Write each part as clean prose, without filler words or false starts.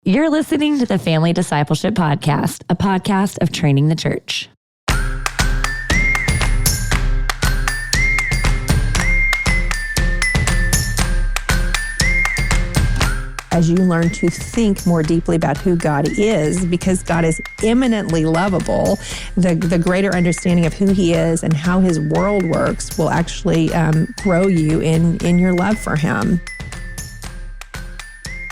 You're listening to the Family Discipleship Podcast, a podcast of training the church. As you learn to think more deeply about who God is, because God is eminently lovable, the greater understanding of who he is and how his world works will actually grow you in your love for him.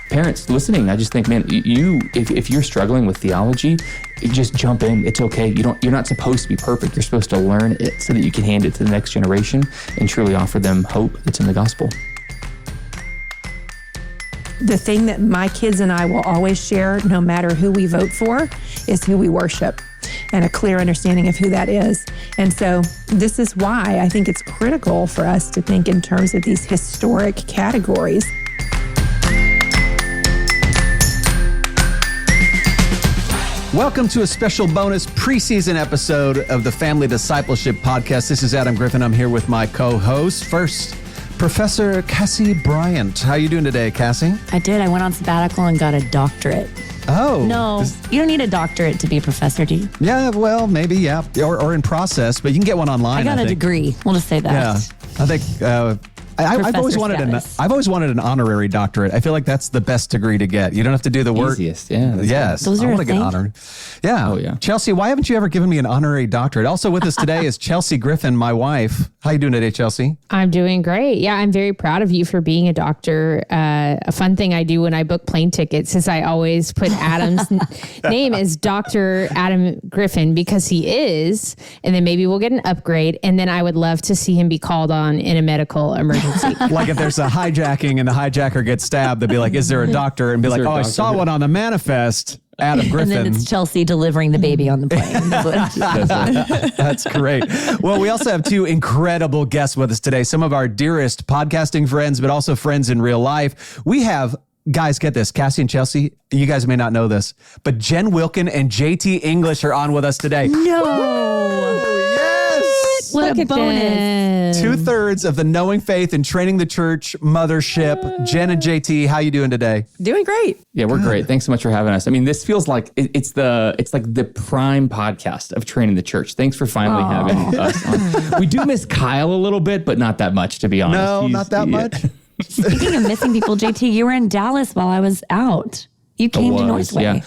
Parents listening, I just think, man, if you're struggling with theology, just jump in. It's okay. You're not supposed to be perfect. You're supposed to learn it so that you can hand it to the next generation and truly offer them hope that's in the gospel. The thing that my kids and I will always share, no matter who we vote for, is who we worship and a clear understanding of who that is. And so this is why I think it's critical for us to think in terms of these historic categories. Welcome to a special bonus preseason episode of the Family Discipleship Podcast. This is Adam Griffin. I'm here with my co-host. First, Professor Cassie Bryant. How are you doing today, Cassie? I did. I went on sabbatical and got a doctorate. Oh. No, you don't need a doctorate to be a professor, do you? Yeah, well, maybe, yeah. Or in process, but you can get one online, I got a degree. We'll just say that. Yeah, I think... I've always wanted an honorary doctorate. I feel like that's the best degree to get. You don't have to do the work. Easiest, yeah. Yes, those are I want a to get honored. Yeah. Oh, yeah. Chelsea, why haven't you ever given me an honorary doctorate? Also with us today is Chelsea Griffin, my wife. How you doing today, Chelsea? I'm doing great. Yeah, I'm very proud of you for being a doctor. A fun thing I do when I book plane tickets is I always put Adam's name as Dr. Adam Griffin because he is, and then maybe we'll get an upgrade, and then I would love to see him be called on in a medical emergency. Like if there's a hijacking and the hijacker gets stabbed, they'll be like, is there a doctor? And be like, I saw one on the manifest. Adam Griffin. And then it's Chelsea delivering the baby on the plane. That's great. Well, we also have two incredible guests with us today. Some of our dearest podcasting friends, but also friends in real life. We have, guys, get this, Cassie and Chelsea, you guys may not know this, but Jen Wilkin and JT English are on with us today. No. Yes. What a bonus. 2/3 of the Knowing Faith and Training the Church mothership. Jen and JT, how you doing today? Doing great. Yeah, we're great. Thanks so much for having us. I mean, this feels like it's like the prime podcast of training the church. Thanks for finally having us on. We do miss Kyle a little bit, but not that much, to be honest. No, not that much. Speaking of missing people, JT, you were in Dallas while I was out. You came to Northway. Yeah.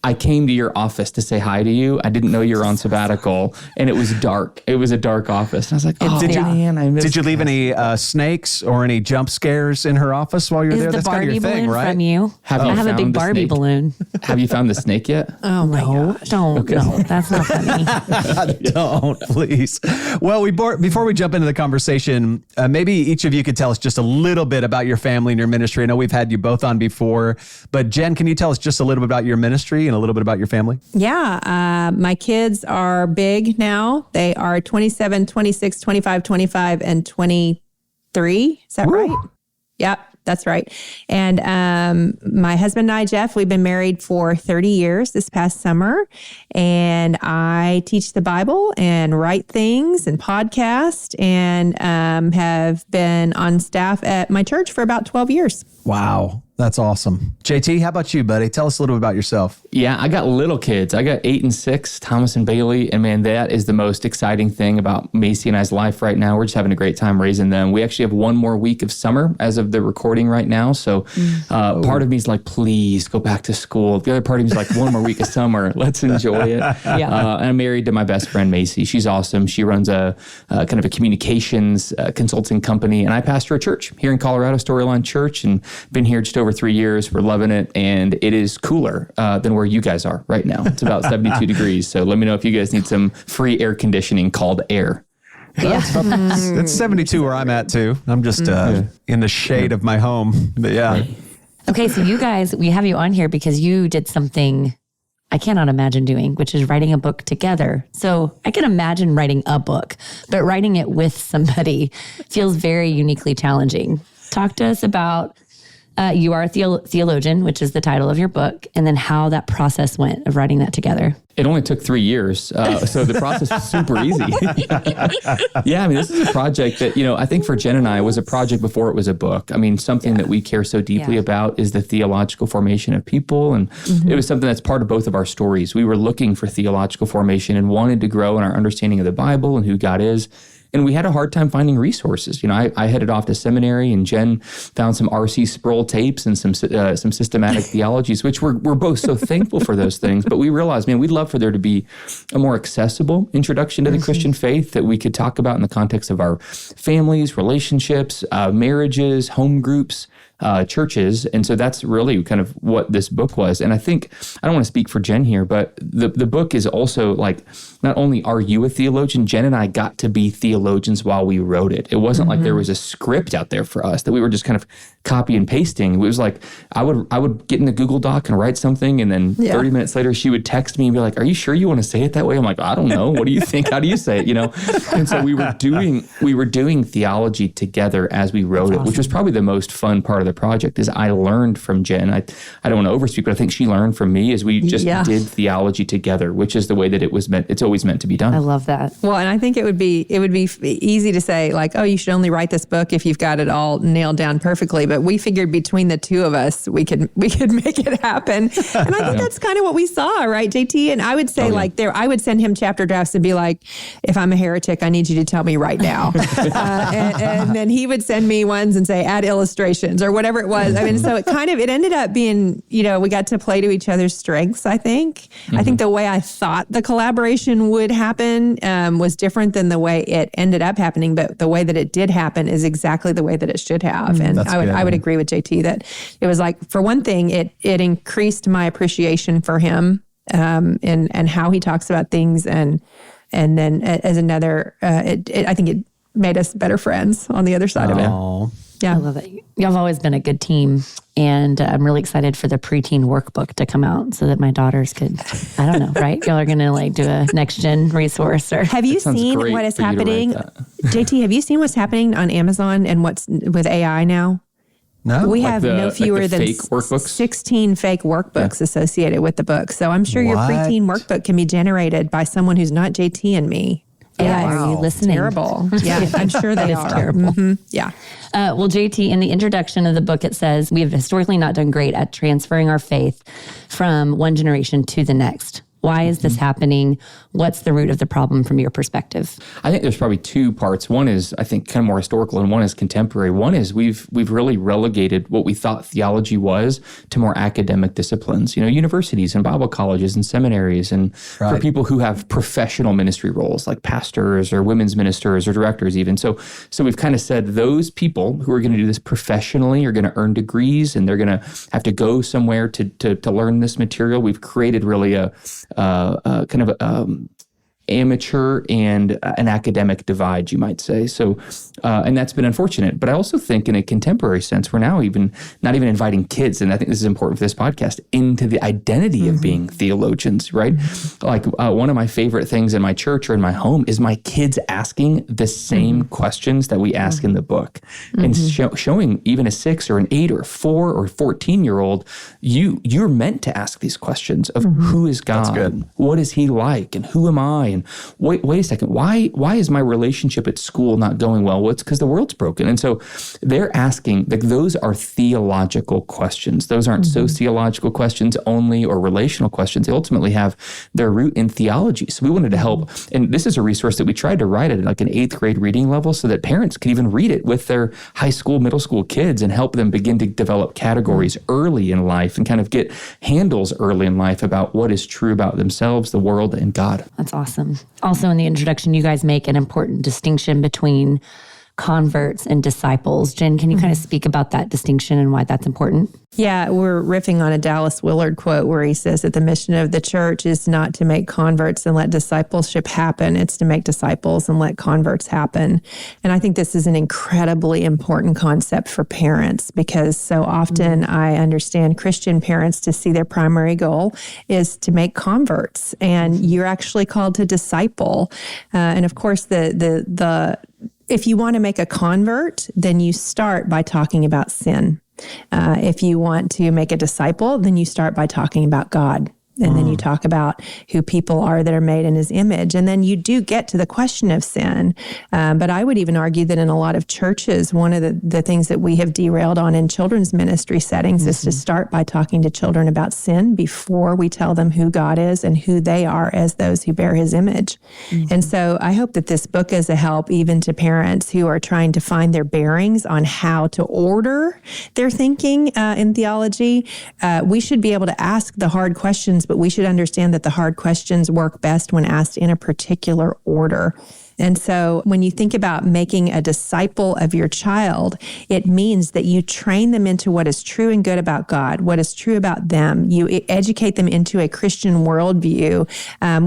I came to your office to say hi to you. I didn't know you were on sabbatical, and it was dark. It was a dark office. And I was like, oh, man, I missed Did you leave any snakes or any jump scares in her office while you were there? That's kind of your thing, right? From you. I have a big Barbie balloon. Have you found the snake yet? Oh my gosh. Don't. No, that's not funny. Don't, please. Well, before we jump into the conversation, maybe each of you could tell us just a little bit about your family and your ministry. I know we've had you both on before, but Jen, can you tell us just a little bit about your ministry and a little bit about your family? Yeah. My kids are big now. They are 27, 26, 25, 25, and 23. Is that right? Yep, that's right. And my husband and I, Jeff, we've been married for 30 years this past summer. And I teach the Bible and write things and podcast and have been on staff at my church for about 12 years. Wow. That's awesome. JT, how about you, buddy? Tell us a little bit about yourself. Yeah, I got little kids. I got 8 and 6, Thomas and Bailey. And man, that is the most exciting thing about Macy and I's life right now. We're just having a great time raising them. We actually have one more week of summer as of the recording right now. So part of me is like, please go back to school. The other part of me is like, one more week of summer. Let's enjoy it. And I'm married to my best friend, Macy. She's awesome. She runs a kind of a communications consulting company. And I pastor a church here in Colorado, Storyline Church, and been here just over 3 years. We're loving it, and it is cooler than where you guys are right now. It's about 72 degrees. So let me know if you guys need some free air conditioning called Air. It's 72 where I'm at too. I'm just in the shade of my home. But yeah. Right. Okay, so you guys, we have you on here because you did something I cannot imagine doing, which is writing a book together. So I can imagine writing a book, but writing it with somebody feels very uniquely challenging. Talk to us about You Are A Theologian, which is the title of your book, and then how that process went of writing that together. It only took 3 years. So the process was super easy. Yeah, I mean, this is a project that, I think for Jen and I, it was a project before it was a book. I mean, something that we care so deeply about is the theological formation of people. And it was something that's part of both of our stories. We were looking for theological formation and wanted to grow in our understanding of the Bible and who God is. And we had a hard time finding resources. I headed off to seminary, and Jen found some R.C. Sproul tapes and some systematic theologies, which we're both so thankful for those things. But we realized, man, we'd love for there to be a more accessible introduction to the Christian faith that we could talk about in the context of our families, relationships, marriages, home groups, churches. And so that's really kind of what this book was. And I think, I don't want to speak for Jen here, but the book is also like, not only are you a theologian, Jen and I got to be theologians while we wrote it. It wasn't like there was a script out there for us that we were just kind of copy and pasting. It was like, I would get in a Google Doc and write something, and then 30 minutes later, she would text me and be like, "Are you sure you want to say it that way?" I'm like, "I don't know. What do you think? How do you say it?" And so we were doing theology together as we wrote it, which was probably the most fun part of the project. Is I learned from Jen. I don't want to overspeak, but I think she learned from me as we just did theology together, which is the way that it was meant. It's always meant to be done. I love that. Well, and I think it would be easy to say like, "Oh, you should only write this book if you've got it all nailed down perfectly." But we figured between the two of us, we could make it happen. And I think that's kind of what we saw, right, JT? And I would say I would send him chapter drafts and be like, "If I'm a heretic, I need you to tell me right now." And then he would send me ones and say, "Add illustrations," or whatever it was. I mean, so it ended up being, we got to play to each other's strengths, I think. I think the way I thought the collaboration would happen was different than the way it ended up happening, but the way that it did happen is exactly the way that it should have. And I would agree with JT that it was like, for one thing, it increased my appreciation for him and how he talks about things. And then as another, I think it made us better friends on the other side of it. Yeah. I love it. Y'all have always been a good team. And I'm really excited for the preteen workbook to come out so that my daughters could, I don't know, right? Y'all are going to do a next gen resource. Or have you seen what is happening? JT, have you seen what's happening on Amazon and what's with AI now? No. We have no fewer than fake workbooks? 16 fake workbooks associated with the book. So I'm sure your preteen workbook can be generated by someone who's not JT and me. Yeah, are you listening? Terrible. Yeah, I'm sure they are. Terrible. Yeah. Well, JT, in the introduction of the book, it says, we have historically not done great at transferring our faith from one generation to the next. Why is this happening? What's the root of the problem from your perspective? I think there's probably two parts. One is, I think, kind of more historical, and one is contemporary. One is we've really relegated what we thought theology was to more academic disciplines, universities and Bible colleges and seminaries, and for people who have professional ministry roles like pastors or women's ministers or directors even. So we've kind of said those people who are going to do this professionally are going to earn degrees, and they're going to have to go somewhere to learn this material. We've created really a kind of amateur and an academic divide, you might say. So, and that's been unfortunate. But I also think in a contemporary sense, we're now not even inviting kids, and I think this is important for this podcast, into the identity of being theologians, right? Like one of my favorite things in my church or in my home is my kids asking the same questions that we ask in the book, and showing even a 6 or an 8 or a 4 or 14-year-old, you're meant to ask these questions of who is God, what is he like, and who am I? And wait a second, why is my relationship at school not going well? Well, it's because the world's broken. And so they're asking, those are theological questions. Those aren't sociological questions only or relational questions. They ultimately have their root in theology. So we wanted to help. And this is a resource that we tried to write at an 8th grade reading level so that parents could even read it with their high school, middle school kids and help them begin to develop categories early in life and kind of get handles early in life about what is true about themselves, the world, and God. That's awesome. Also, in the introduction, you guys make an important distinction between converts and disciples. Jen, can you kind of speak about that distinction and why that's important? Yeah, we're riffing on a Dallas Willard quote where he says that the mission of the church is not to make converts and let discipleship happen. It's to make disciples and let converts happen. And I think this is an incredibly important concept for parents because so often I understand Christian parents to see their primary goal is to make converts, and you're actually called to disciple. And of course, if you want to make a convert, then you start by talking about sin. If you want to make a disciple, then you start by talking about God. And then you talk about who people are that are made in his image. And then you do get to the question of sin. But I would even argue that in a lot of churches, one of the things that we have derailed on in children's ministry settings is to start by talking to children about sin before we tell them who God is and who they are as those who bear his image. And so I hope that this book is a help even to parents who are trying to find their bearings on how to order their thinking in theology. We should be able to ask the hard questions, but we should understand that the hard questions work best when asked in a particular order. And so when you think about making a disciple of your child, it means that you train them into what is true and good about God, what is true about them. You educate them into a Christian worldview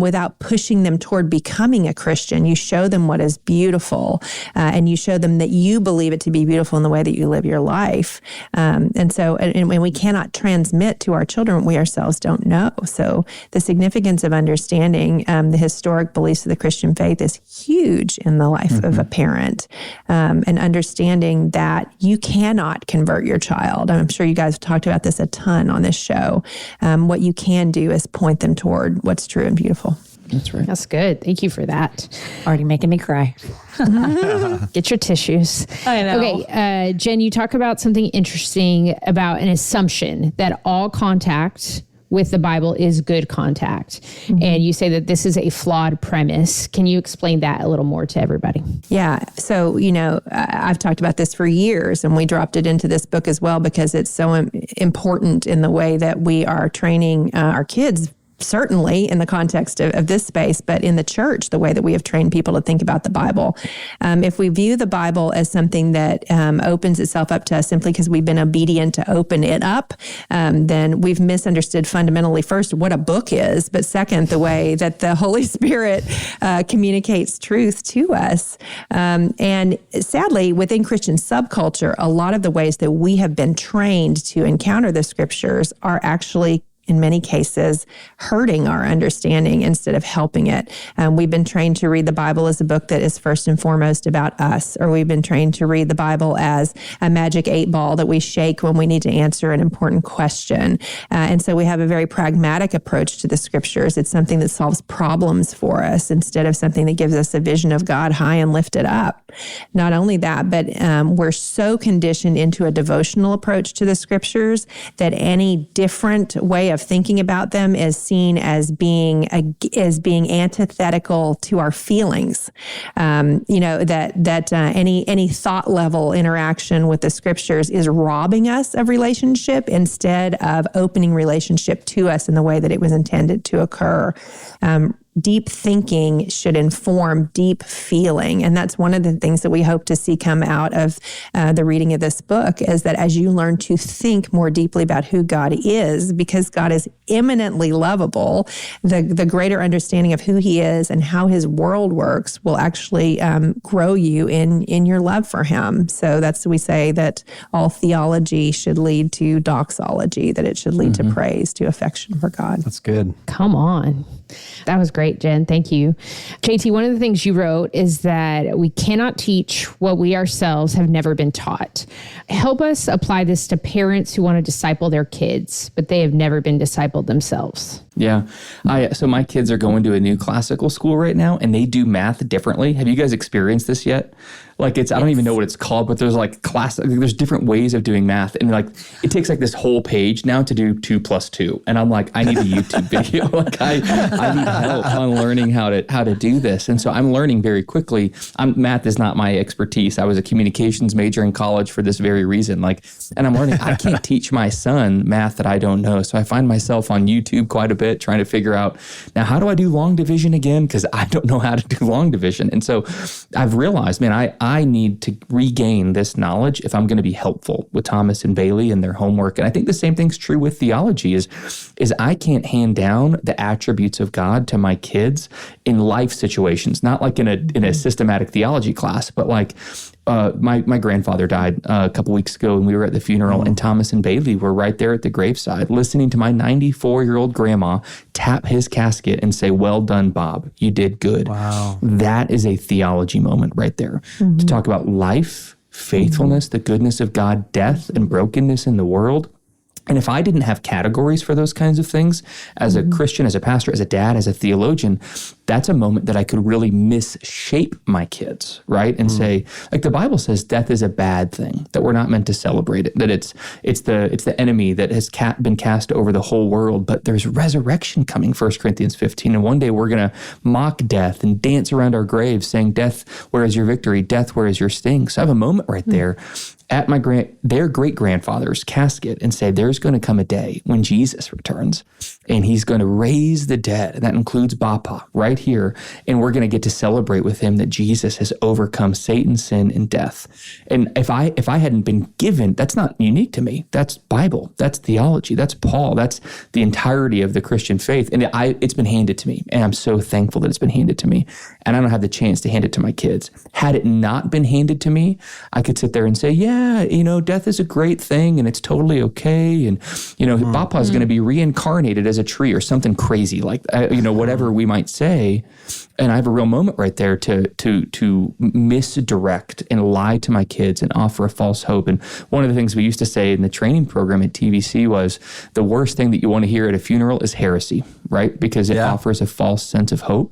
without pushing them toward becoming a Christian. You show them what is beautiful, and you show them that you believe it to be beautiful in the way that you live your life. And we cannot transmit to our children what we ourselves don't know. So the significance of understanding the historic beliefs of the Christian faith is huge in the life of a parent, and understanding that you cannot convert your child. I'm sure you guys have talked about this a ton on this show. What you can do is point them toward what's true and beautiful. That's right. That's good. Thank you for that. Already making me cry. Get your tissues. I know. Okay, Jen, you talk about something interesting about an assumption that all contact with the Bible is good contact. And you say that this is a flawed premise. Can you explain that a little more to everybody? Yeah. So, I've talked about this for years, and we dropped it into this book as well because it's so important in the way that we are training our kids, certainly in the context of this space, but in the church, the way that we have trained people to think about the Bible. If we view the Bible as something that opens itself up to us simply because we've been obedient to open it up, then we've misunderstood fundamentally, first, what a book is, but second, the way that the Holy Spirit communicates truth to us. And sadly, within Christian subculture, a lot of the ways that we have been trained to encounter the scriptures are actually, in many cases, hurting our understanding instead of helping it. We've been trained to read the Bible as a book that is first and foremost about us, or we've been trained to read the Bible as a magic 8-ball that we shake when we need to answer an important question. And so we have a very pragmatic approach to the scriptures. It's something that solves problems for us instead of something that gives us a vision of God high and lifted up. Not only that, but we're so conditioned into a devotional approach to the scriptures that any different way of thinking about them is seen as being antithetical to our feelings. Any thought level interaction with the scriptures is robbing us of relationship instead of opening relationship to us in the way that it was intended to occur. Deep thinking should inform deep feeling. And that's one of the things that we hope to see come out of the reading of this book, is that as you learn to think more deeply about who God is, because God is eminently lovable, the greater understanding of who he is and how his world works will actually grow you in your love for him. So we say that all theology should lead to doxology, that it should lead to praise, to affection for God. That's good. Come on. That was great, Jen. Thank you. JT, one of the things you wrote is that we cannot teach what we ourselves have never been taught. Help us apply this to parents who want to disciple their kids, but they have never been discipled themselves. Yeah. So my kids are going to a new classical school right now, and they do math differently. Have you guys experienced this yet? I don't even know what it's called, but there's there's different ways of doing math. And it takes this whole page now to do 2 + 2. And I'm like, I need a YouTube video. I need help on learning how to do this. And so I'm learning very quickly. Math is not my expertise. I was a communications major in college for this very reason. And I'm learning, I can't teach my son math that I don't know. So I find myself on YouTube quite a bit trying to figure out, now, how do I do long division again? Because I don't know how to do long division. And so I've realized, I need to regain this knowledge if I'm going to be helpful with Thomas and Bailey and their homework. And I think the same thing's true with theology is I can't hand down the attributes of God to my kids in life situations, not in a systematic theology class, but my grandfather died a couple weeks ago, and we were at the funeral, and Thomas and Bailey were right there at the graveside listening to my 94-year-old grandma tap his casket and say, "Well done, Bob. You did good." Wow. That is a theology moment right there. To talk about life, faithfulness, the goodness of God, death and brokenness in the world. And if I didn't have categories for those kinds of things, as a Christian, as a pastor, as a dad, as a theologian, that's a moment that I could really misshape my kids, right? And say, like the Bible says, death is a bad thing, that we're not meant to celebrate it, that it's the enemy that has been cast over the whole world, but there's resurrection coming, 1 Corinthians 15. And one day we're going to mock death and dance around our graves saying, death, where is your victory? Death, where is your sting? So I have a moment right there at their great-grandfather's casket and say, there's going to come a day when Jesus returns and he's going to raise the dead. And that includes Papa right here. And we're going to get to celebrate with him that Jesus has overcome Satan, sin, and death. And if I hadn't been given, that's not unique to me. That's Bible. That's theology. That's Paul. That's the entirety of the Christian faith. And it's been handed to me. And I'm so thankful that it's been handed to me. And I don't have the chance to hand it to my kids. Had it not been handed to me, I could sit there and say, yeah, death is a great thing and it's totally okay. And, Papa is going to be reincarnated as a tree or something crazy like that, whatever we might say. And I have a real moment right there to misdirect and lie to my kids and offer a false hope. And one of the things we used to say in the training program at TVC was the worst thing that you want to hear at a funeral is heresy, right? Because it offers a false sense of hope.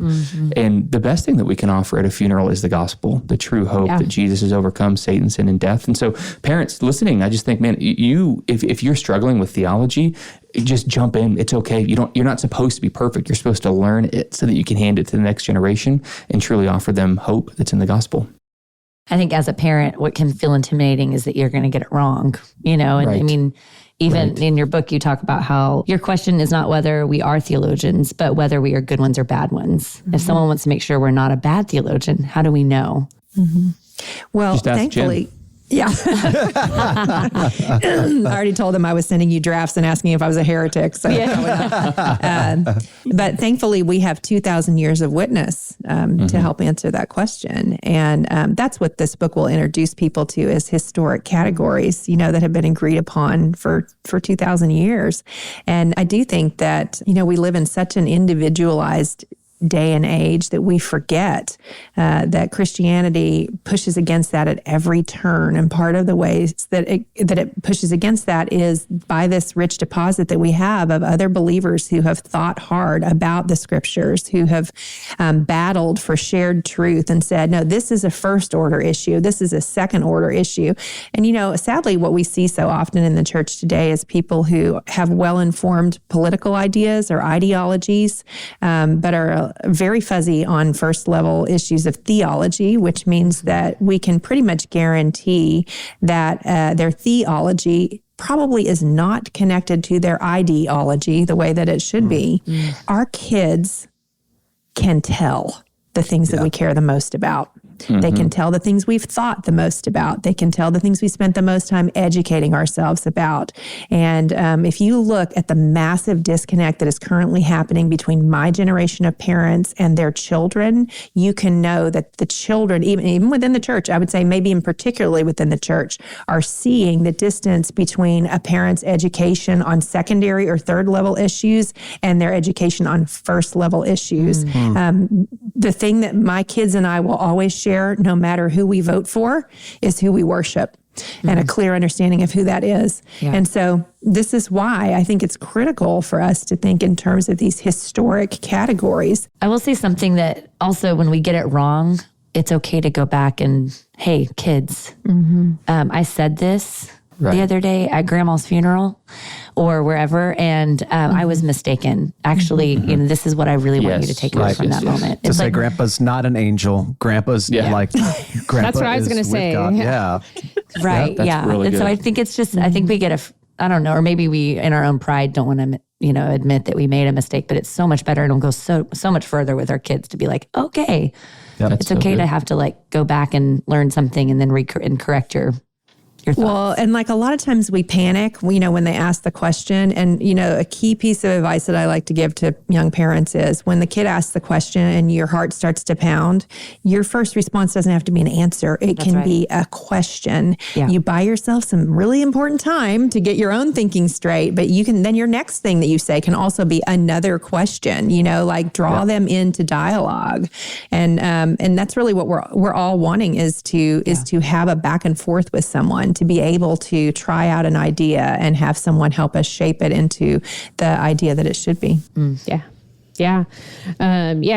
And the best thing that we can offer at a funeral is the gospel, the true hope that Jesus has overcome Satan, sin, and death. And so parents listening, I just think, man, if you're struggling with theology, just jump in. It's okay. You're not supposed to be perfect. You're supposed to learn it so that you can hand it to the next generation and truly offer them hope that's in the gospel. I think as a parent, what can feel intimidating is that you're going to get it wrong, and Right. I mean, even in your book, you talk about how your question is not whether we are theologians, but whether we are good ones or bad ones. If someone wants to make sure we're not a bad theologian, how do we know? Well, Just ask thankfully, Jim. Yeah. I already told them I was sending you drafts and asking if I was a heretic. So, but thankfully, we have 2,000 years of witness to help answer that question. And that's what this book will introduce people to as historic categories, that have been agreed upon for 2,000 years. And I do think that, we live in such an individualized day and age that we forget that Christianity pushes against that at every turn. And part of the ways that it pushes against that is by this rich deposit that we have of other believers who have thought hard about the scriptures, who have battled for shared truth and said, no, this is a first order issue. This is a second order issue. And, sadly, what we see so often in the church today is people who have well-informed political ideas or ideologies, but are very fuzzy on first level issues of theology, which means that we can pretty much guarantee that their theology probably is not connected to their ideology the way that it should be. Our kids can tell the things that we care the most about. They can tell the things we've thought the most about. They can tell the things we spent the most time educating ourselves about. And if you look at the massive disconnect that is currently happening between my generation of parents and their children, you can know that the children, even within the church, I would say maybe in particularly within the church, are seeing the distance between a parent's education on secondary or third level issues and their education on first level issues. The thing that my kids and I will always share, no matter who we vote for, is who we worship and a clear understanding of who that is. And so this is why I think it's critical for us to think in terms of these historic categories. I will say something that also when we get it wrong, it's okay to go back and, hey, kids, I said this the other day at grandma's funeral or wherever, and I was mistaken. Actually, this is what I really want you to take away from that moment. To say grandpa's not an angel. Grandpa's like, grandpa That's what I was going to say. God. Yeah. Right. That's really and good. so I think it's just, I think we get I don't know, or maybe we in our own pride don't want to, admit that we made a mistake, but it's so much better and it'll go so much further with our kids to be like, okay, it's okay to have to go back and learn something and then and correct your Your thoughts? Well, and like a lot of times we panic, when they ask the question. And, a key piece of advice that I like to give to young parents is when the kid asks the question and your heart starts to pound, your first response doesn't have to be an answer. It can be a question. Yeah. You buy yourself some really important time to get your own thinking straight, but then your next thing that you say can also be another question, like draw them into dialogue. And that's really what we're all wanting is to have a back and forth with someone, to be able to try out an idea and have someone help us shape it into the idea that it should be. Yeah.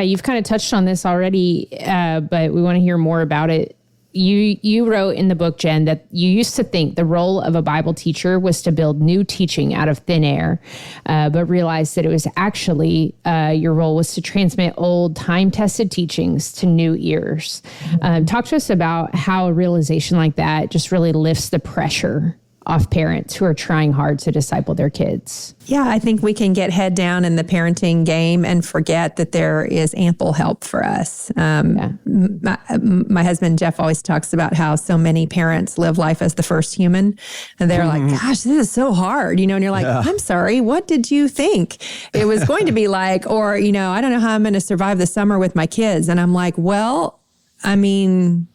You've kind of touched on this already, but we want to hear more about it. You wrote in the book, Jen, that you used to think the role of a Bible teacher was to build new teaching out of thin air, but realized that it was actually your role was to transmit old, time-tested teachings to new ears. Talk to us about how a realization like that just really lifts the pressure off parents who are trying hard to disciple their kids. Yeah, I think we can get head down in the parenting game and forget that there is ample help for us. My husband, Jeff, always talks about how so many parents live life as the first human. And they're like, gosh, this is so hard, and you're like, I'm sorry, what did you think it was going to be like? Or, I don't know how I'm going to survive the summer with my kids. And I'm like, well, I mean,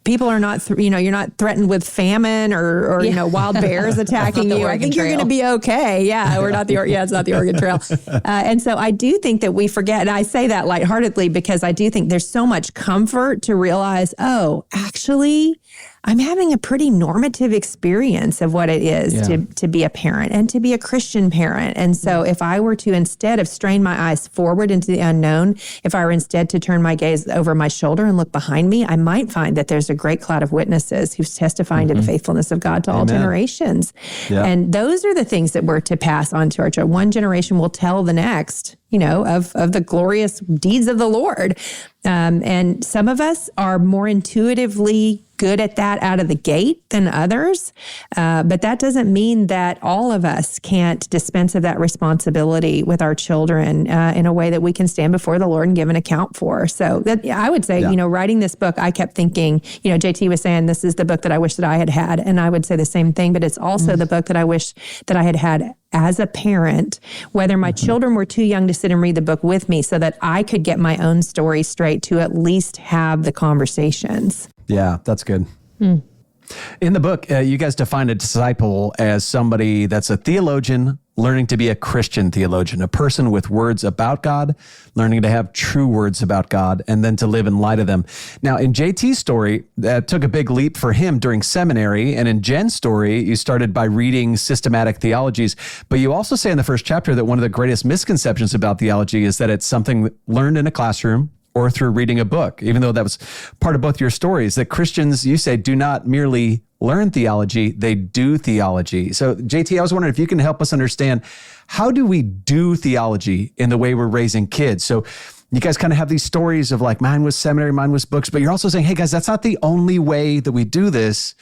people are not, you're not threatened with famine or wild bears attacking you. I think you're going to be okay. Yeah, we're not it's not the Oregon Trail. And so I do think that we forget, and I say that lightheartedly because I do think there's so much comfort to realize, actually, I'm having a pretty normative experience of what it is to be a parent and to be a Christian parent. And so if I were to, instead of strain my eyes forward into the unknown, if I were instead to turn my gaze over my shoulder and look behind me, I might find that there's a great cloud of witnesses who's testifying to the faithfulness of God to all generations. Yeah. And those are the things that we're to pass on to our children. One generation will tell the next, of the glorious deeds of the Lord. And some of us are more intuitively good at that out of the gate than others. But that doesn't mean that all of us can't dispense of that responsibility with our children in a way that we can stand before the Lord and give an account for. So that, I would say, writing this book, I kept thinking, JT was saying, this is the book that I wish that I had had. And I would say the same thing, but it's also the book that I wish that I had had as a parent, whether my children were too young to sit and read the book with me so that I could get my own story straight to at least have the conversations. Yeah, that's good. In the book, you guys define a disciple as somebody that's a theologian learning to be a Christian theologian, a person with words about God, learning to have true words about God, and then to live in light of them. Now, in JT's story, that took a big leap for him during seminary. And in Jen's story, you started by reading systematic theologies. But you also say in the first chapter that one of the greatest misconceptions about theology is that it's something learned in a classroom or through reading a book, even though that was part of both your stories, that Christians, you say, do not merely learn theology, they do theology. So JT, I was wondering if you can help us understand, how do we do theology in the way we're raising kids? So you guys kind of have these stories of like, mine was seminary, mine was books, but you're also saying, hey guys, that's not the only way that we do this.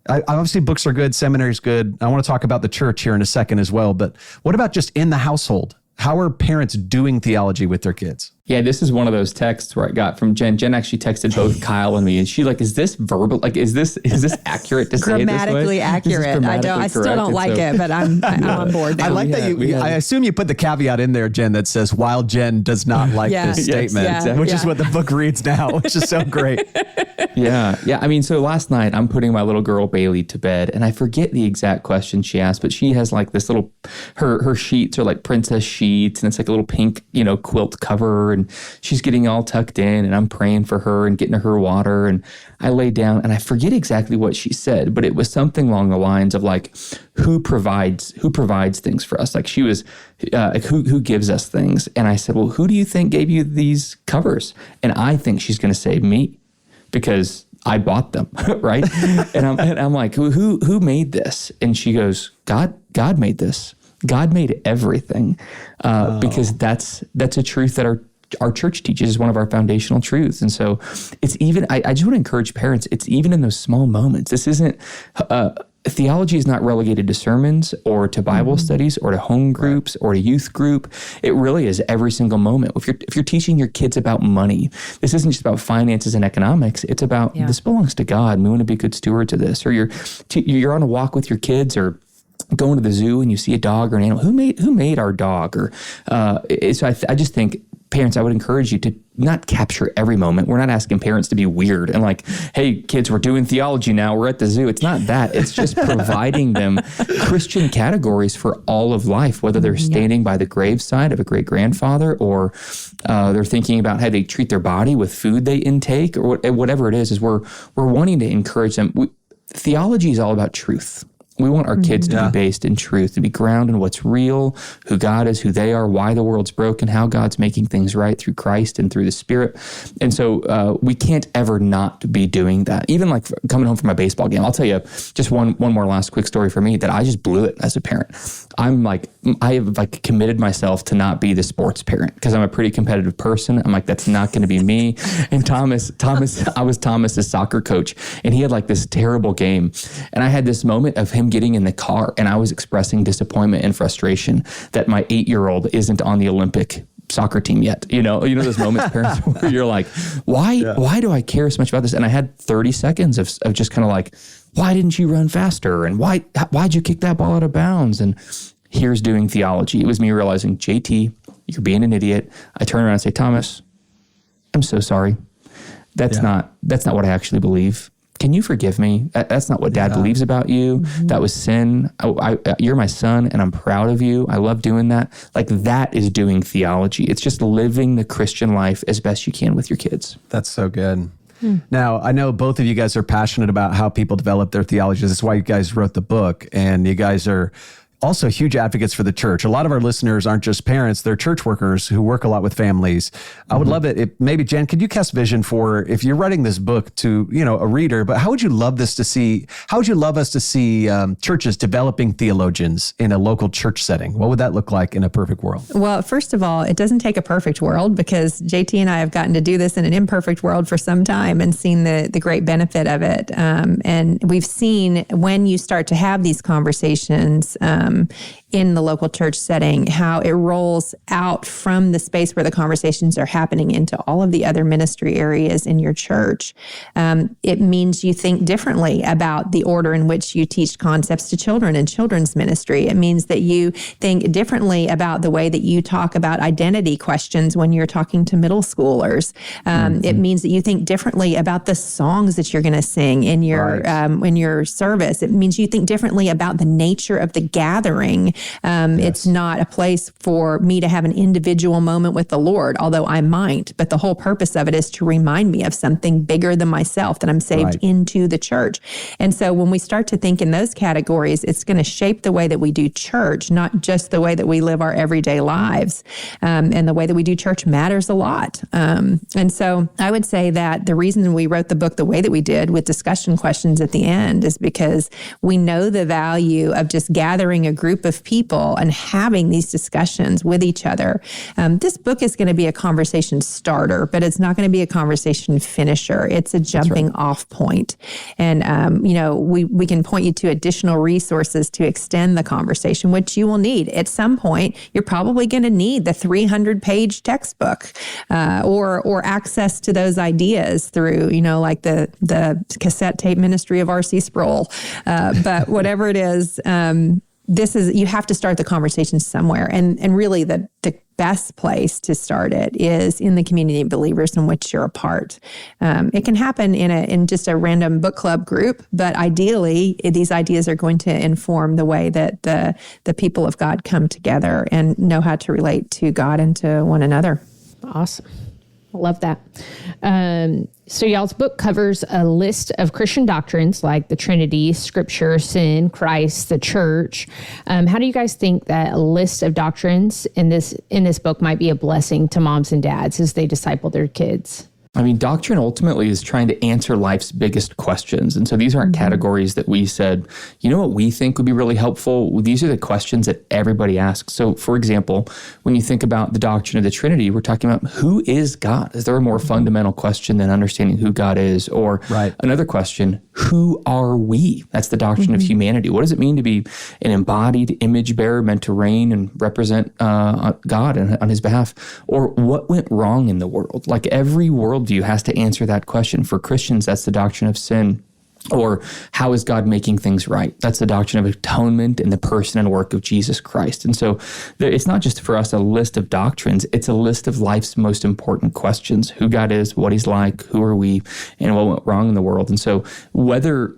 Obviously books are good, seminary's good. I want to talk about the church here in a second as well, but what about just in the household? How are parents doing theology with their kids? Yeah, this is one of those texts where I got from Jen. Jen actually texted both Kyle and me, and she like, "Is this verbal? Like, is this accurate to say it this way?" Grammatically accurate. I still don't like it, but I'm on board now. I like that I assume you put the caveat in there, Jen, that says, "While Jen does not like this statement," which is what the book reads now, which is so great. Yeah. I mean, so last night I'm putting my little girl Bailey to bed, and I forget the exact question she asked, but she has like this little, her sheets are like princess sheets, and it's like a little pink, quilt cover, and she's getting all tucked in, and I'm praying for her and getting her water, and I lay down, and I forget exactly what she said, but it was something along the lines of like, who provides things for us? Like she was, like who gives us things? And I said, well, who do you think gave you these covers? And I think she's going to say me, because I bought them, right? and I'm like, who made this? And she goes, God made this. God made everything, because that's a truth that our church teaches, is one of our foundational truths. And so it's even, I just want to encourage parents, it's even in those small moments. This isn't theology is not relegated to sermons or to Bible studies or to home groups or to youth group. It really is every single moment. If you're teaching your kids about money, this isn't just about finances and economics. It's about this belongs to God, and we want to be good stewards of this. Or you're on a walk with your kids, or going to the zoo and you see a dog or an animal. Who made our dog? Or so I just think, parents, I would encourage you to not capture every moment. We're not asking parents to be weird and like, hey, kids, we're doing theology now. We're at the zoo. It's not that. It's just providing them Christian categories for all of life, whether they're standing by the graveside of a great-grandfather, or they're thinking about how they treat their body with food they intake, or whatever it is we're wanting to encourage them. Theology is all about truth. We want our kids to be based in truth, to be grounded in what's real, who God is, who they are, why the world's broken, how God's making things right through Christ and through the Spirit. And so we can't ever not be doing that. Even like coming home from a baseball game, I'll tell you just one more last quick story for me that I just blew it as a parent. I have like committed myself to not be the sports parent because I'm a pretty competitive person. I'm like, that's not going to be me. And Thomas, I was Thomas's soccer coach, and he had like this terrible game. And I had this moment of him getting in the car, and I was expressing disappointment and frustration that my 8-year-old isn't on the Olympic soccer team yet. You know those moments, parents, where you're like, why do I care so much about this? And I had 30 seconds of just kind of like, why didn't you run faster? And why'd you kick that ball out of bounds? And here's doing theology. It was me realizing, JT, you're being an idiot. I turn around and say, Thomas, I'm so sorry. That's not what I actually believe. Can you forgive me? That's not what Dad believes about you. That was sin. You're my son, and I'm proud of you. I love doing that. Like, that is doing theology. It's just living the Christian life as best you can with your kids. That's so good. Now, I know both of you guys are passionate about how people develop their theologies. That's why you guys wrote the book, and you guys are also huge advocates for the church. A lot of our listeners aren't just parents, they're church workers who work a lot with families. I would love it. Maybe Jen, could you cast vision for, if you're writing this book to, a reader, but how would you love us to see churches developing theologians in a local church setting? What would that look like in a perfect world? Well, first of all, it doesn't take a perfect world, because JT and I have gotten to do this in an imperfect world for some time and seen the great benefit of it. And we've seen, when you start to have these conversations in the local church setting, how it rolls out from the space where the conversations are happening into all of the other ministry areas in your church. It means you think differently about the order in which you teach concepts to children in children's ministry. It means that you think differently about the way that you talk about identity questions when you're talking to middle schoolers. It means that you think differently about the songs that you're going to sing in your service. It means you think differently about the nature of the gathering. It's not a place for me to have an individual moment with the Lord, although I might, but the whole purpose of it is to remind me of something bigger than myself, that I'm saved into the church. And so when we start to think in those categories, it's going to shape the way that we do church, not just the way that we live our everyday lives. And the way that we do church matters a lot. And so I would say that the reason we wrote the book the way that we did, with discussion questions at the end, is because we know the value of just gathering a group of people and having these discussions with each other. This book is going to be a conversation starter, but it's not going to be a conversation finisher. It's a jumping off point. And, we can point you to additional resources to extend the conversation, which you will need. At some point, you're probably going to need the 300-page textbook or access to those ideas through, like the cassette tape ministry of R.C. Sproul. But whatever it is, you have to start the conversation somewhere. And really the best place to start it is in the community of believers in which you're a part. It can happen in just a random book club group, but ideally these ideas are going to inform the way that the people of God come together and know how to relate to God and to one another. Awesome. I love that. So y'all's book covers a list of Christian doctrines like the Trinity, Scripture, sin, Christ, the church. How do you guys think that a list of doctrines in this book might be a blessing to moms and dads as they disciple their kids? I mean, doctrine ultimately is trying to answer life's biggest questions. And so these aren't categories that we said, you know what we think would be really helpful? These are the questions that everybody asks. So, for example, when you think about the doctrine of the Trinity, we're talking about who is God? Is there a more fundamental question than understanding who God is? Or another question, who are we? That's the doctrine of humanity. What does it mean to be an embodied image bearer meant to reign and represent God on his behalf? Or what went wrong in the world? Like every worldview has to answer that question. For Christians, that's the doctrine of sin. Or how is God making things right? That's the doctrine of atonement and the person and work of Jesus Christ. And so it's not just for us a list of doctrines, it's a list of life's most important questions. Who God is, what he's like, who are we, and what went wrong in the world. And so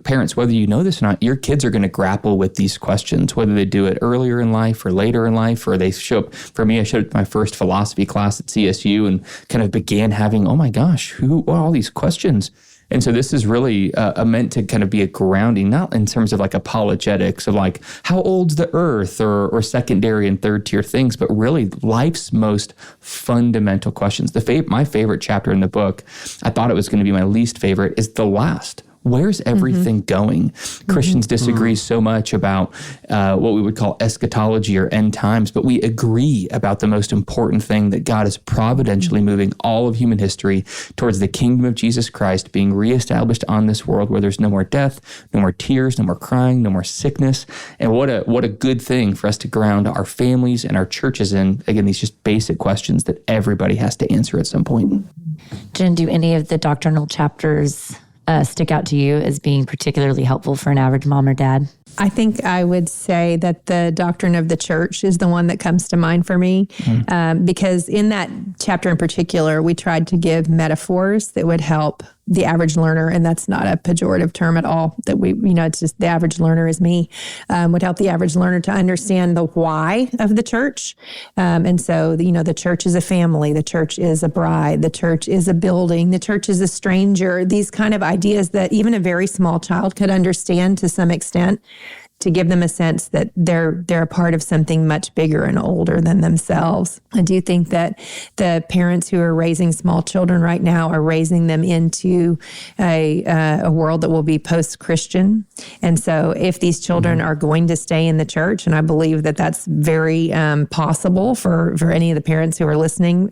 parents, whether you know this or not, your kids are going to grapple with these questions, whether they do it earlier in life or later in life, or they show up. For me, I showed up to my first philosophy class at CSU and kind of began having, oh my gosh, what are all these questions? And so this is really meant to kind of be a grounding, not in terms of like apologetics of like, how old's the earth or secondary and third tier things, but really life's most fundamental questions. My favorite chapter in the book, I thought it was going to be my least favorite, is the last. Where's everything going? Christians disagree so much about what we would call eschatology or end times, but we agree about the most important thing, that God is providentially moving all of human history towards the kingdom of Jesus Christ being reestablished on this world where there's no more death, no more tears, no more crying, no more sickness. And what a good thing for us to ground our families and our churches in, again, these just basic questions that everybody has to answer at some point. Jen, do any of the doctrinal chapters stick out to you as being particularly helpful for an average mom or dad? I think I would say that the doctrine of the church is the one that comes to mind for me, because in that chapter in particular, we tried to give metaphors that would help the average learner, and that's not a pejorative term at all, that it's just the average learner is me, would help the average learner to understand the why of the church. And so, the church is a family, the church is a bride, the church is a building, the church is a stranger, these kind of ideas that even a very small child could understand to some extent, to give them a sense that they're a part of something much bigger and older than themselves. I do think that the parents who are raising small children right now are raising them into a world that will be post-Christian. And so if these children are going to stay in the church, and I believe that that's very possible for any of the parents who are listening,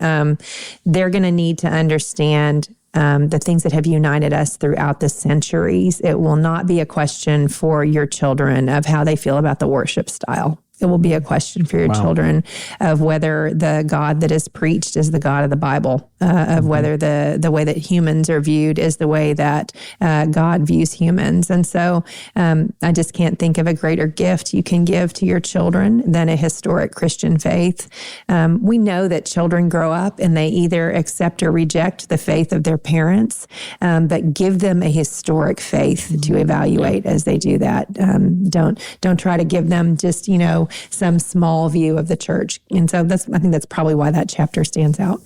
they're going to need to understand the things that have united us throughout the centuries. It will not be a question for your children of how they feel about the worship style. It will be a question for your children of whether the God that is preached is the God of the Bible, of whether the way that humans are viewed is the way that God views humans. And so I just can't think of a greater gift you can give to your children than a historic Christian faith. We know that children grow up and they either accept or reject the faith of their parents, but give them a historic faith to evaluate as they do that. Don't try to give them just, some small view of the church. And so I think that's probably why that chapter stands out.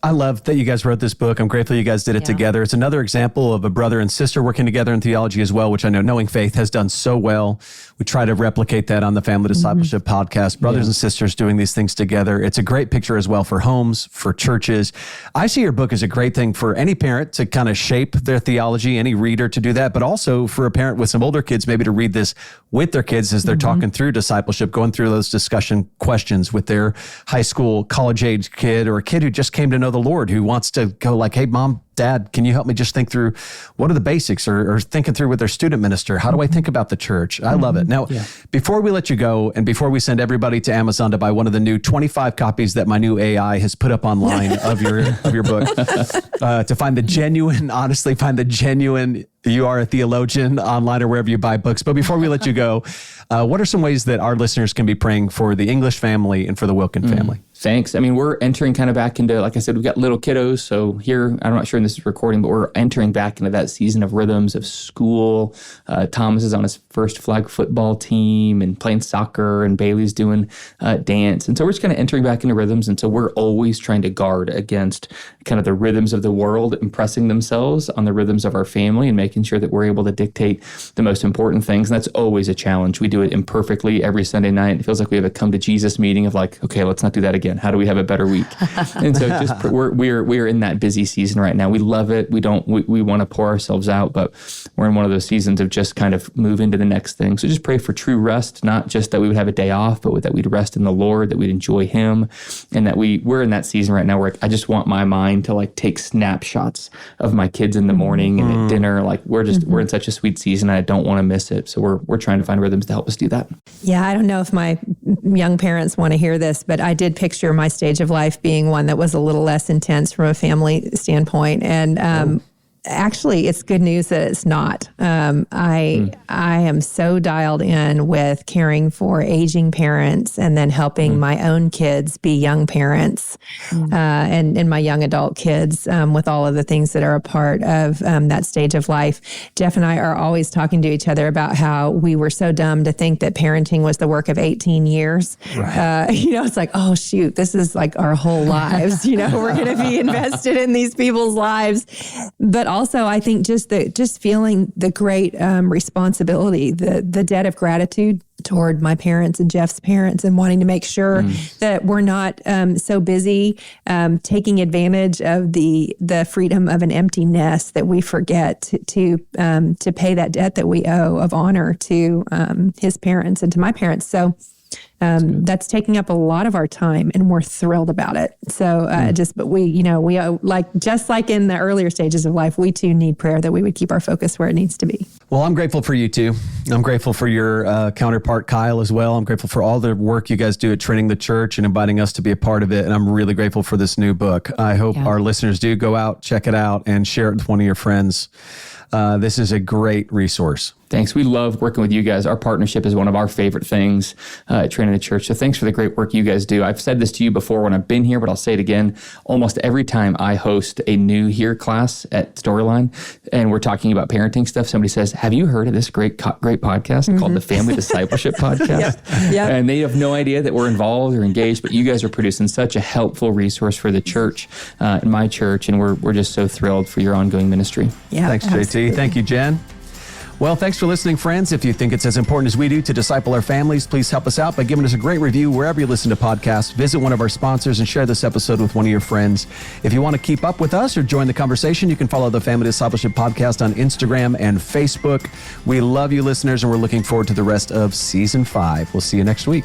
I love that you guys wrote this book. I'm grateful you guys did it together. It's another example of a brother and sister working together in theology as well, which I know Knowing Faith has done so well. We try to replicate that on the Family Discipleship podcast, brothers and sisters doing these things together. It's a great picture as well for homes, for churches. I see your book as a great thing for any parent to kind of shape their theology, any reader to do that, but also for a parent with some older kids, maybe to read this with their kids as they're talking through discipleship, going through those discussion questions with their high school, college age kid, or a kid who just came to know the Lord, who wants to go like, hey, mom, dad, can you help me just think through what are the basics, or thinking through with their student minister? How do I think about the church? I love it. Now, before we let you go, and before we send everybody to Amazon to buy one of the new 25 copies that my new AI has put up online of your book, to find the genuine, honestly, find the genuine You Are a Theologian online or wherever you buy books. But before we let you go, what are some ways that our listeners can be praying for the English family and for the Wilkin family? Thanks. I mean, we're entering kind of back into, like I said, we've got little kiddos. So here, I'm not sure when this is recording, but we're entering back into that season of rhythms of school. Thomas is on his first flag football team and playing soccer, and Bailey's doing dance. And so we're just kind of entering back into rhythms. And so we're always trying to guard against kind of the rhythms of the world impressing themselves on the rhythms of our family, and making sure that we're able to dictate the most important things. And that's always a challenge. We do it imperfectly every Sunday night. It feels like we have a come to Jesus meeting of like, okay, let's not do that again. How do we have a better week? And so just we're in that busy season right now. We love it. We want to pour ourselves out, but we're in one of those seasons of just kind of move into the next thing. So just pray for true rest, not just that we would have a day off, but that we'd rest in the Lord, that we'd enjoy Him, and that we're in that season right now where I just want my mind to like take snapshots of my kids in the morning and at dinner. Like we're in such a sweet season. I don't want to miss it. So we're trying to find rhythms to help us do that. Yeah, I don't know if my young parents want to hear this, but I did picture my stage of life being one that was a little less intense from a family standpoint. And actually, it's good news that it's not. I am so dialed in with caring for aging parents and then helping my own kids be young parents and my young adult kids with all of the things that are a part of that stage of life. Jeff and I are always talking to each other about how we were so dumb to think that parenting was the work of 18 years. Right. It's like, oh, shoot, this is like our whole lives. We're going to be invested in these people's lives. But also, I think just feeling the great responsibility, the debt of gratitude toward my parents and Jeff's parents, and wanting to make sure that we're not so busy taking advantage of the freedom of an empty nest that we forget to pay that debt that we owe of honor to his parents and to my parents. So that's taking up a lot of our time, and we're thrilled about it. So but we just like in the earlier stages of life, we too need prayer that we would keep our focus where it needs to be. Well, I'm grateful for you too. I'm grateful for your counterpart, Kyle, as well. I'm grateful for all the work you guys do at Training the Church and inviting us to be a part of it. And I'm really grateful for this new book. I hope our listeners do go out, check it out, and share it with one of your friends. This is a great resource. Thanks. We love working with you guys. Our partnership is one of our favorite things at Training the Church. So thanks for the great work you guys do. I've said this to you before when I've been here, but I'll say it again. Almost every time I host a new Here class at Storyline and we're talking about parenting stuff, somebody says, have you heard of this great podcast called the Family Discipleship Podcast? Yep. And they have no idea that we're involved or engaged, but you guys are producing such a helpful resource for the church, in my church, and we're just so thrilled for your ongoing ministry. Yeah, thanks, absolutely. JT. Thank you, Jen. Well, thanks for listening, friends. If you think it's as important as we do to disciple our families, please help us out by giving us a great review wherever you listen to podcasts. Visit one of our sponsors and share this episode with one of your friends. If you want to keep up with us or join the conversation, you can follow the Family Discipleship Podcast on Instagram and Facebook. We love you, listeners, and we're looking forward to the rest of Season 5. We'll see you next week.